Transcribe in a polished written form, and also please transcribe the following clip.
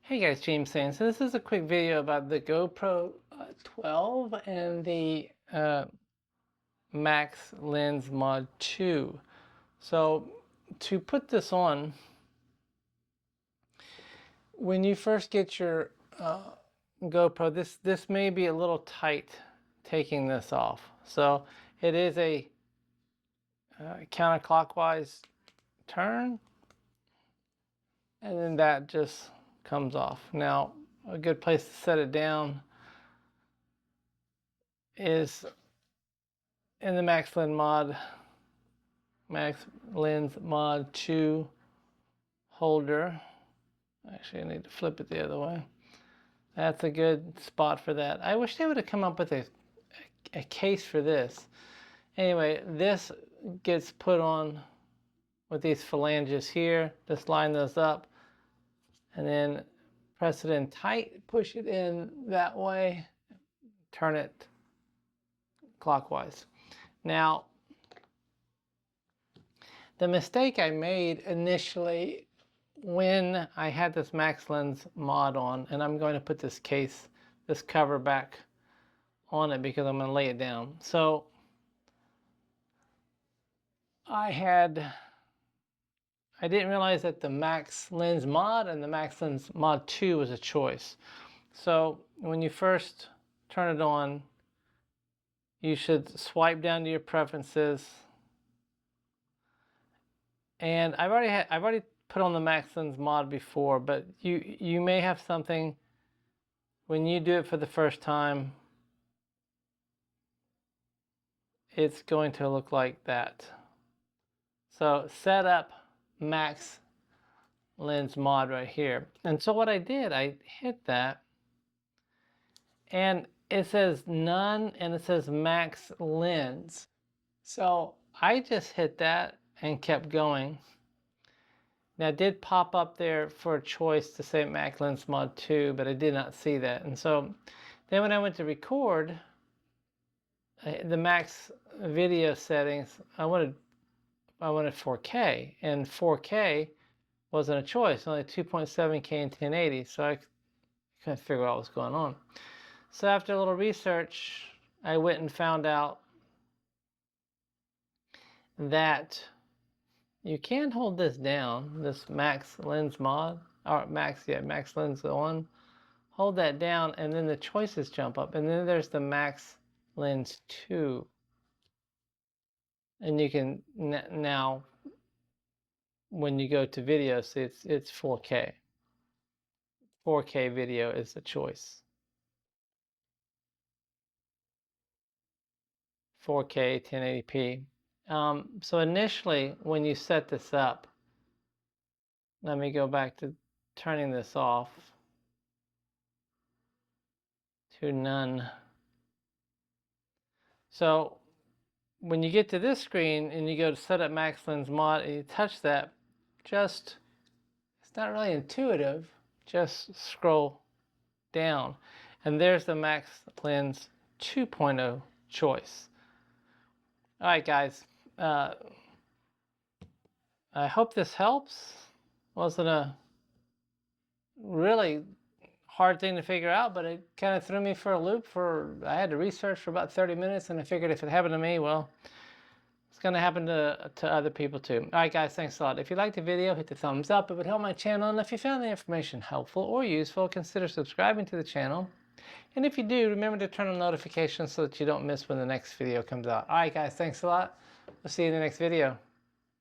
Hey guys, James saying. So this is a quick video about the GoPro 12 and the Max Lens Mod 2. So to put this on, when you first get your GoPro, this may be a little tight taking this off. So it is a counterclockwise turn, and then that just comes off. Now, a good place to set it down is in the Max Lens Mod 2 holder. Actually, I need to flip it the other way. That's a good spot for that. I wish they would have come up with a case for this. Anyway, this gets put on with these phalanges here. Just line those up and then press it in tight, push it in that way, turn it clockwise. Now, the mistake I made initially when I had this Max Lens mod on, and I'm going to put this cover back on it because I'm going to lay it down. So I didn't realize that the Max Lens mod and the Max Lens Mod 2 was a choice. So when you first turn it on, you should swipe down to your preferences. And I've already put on the Max Lens mod before, but you may have something when you do it for the first time. It's going to look like that. So set up Max Lens mod right here. And so what I did, I hit that, and it says none, and it says Max Lens. So I just hit that and kept going. Now it did pop up there for a choice to say Max Lens Mod 2, but I did not see that. And so then when I went to record, the max video settings, I wanted 4K, and 4K wasn't a choice, only 2.7K and 1080, so I couldn't figure out what was going on. So after a little research, I went and found out that you can hold this down, this Max Lens mod, or Max Lens on. Hold that down, and then the choices jump up, and then there's the Max Lens 2. And you can now, when you go to video, see it's 4K. 4K video is the choice. 4K 1080p. So initially, when you set this up, let me go back to turning this off to none. So when you get to this screen and you go to set up Max Lens mod and you touch that, it's not really intuitive. Just scroll down, and there's the Max Lens 2.0 choice. All right, guys. I hope this helps. Wasn't a really hard thing to figure out, but it kind of threw me for a loop. I had to research for about 30 minutes, and I figured if it happened to me, well, it's going to happen to other people too. All right, guys, thanks a lot. If you liked the video, hit the thumbs up. It would help my channel. And if you found the information helpful or useful, consider subscribing to the channel. And if you do, remember to turn on notifications so that you don't miss when the next video comes out. All right, guys, thanks a lot. We'll see you in the next video.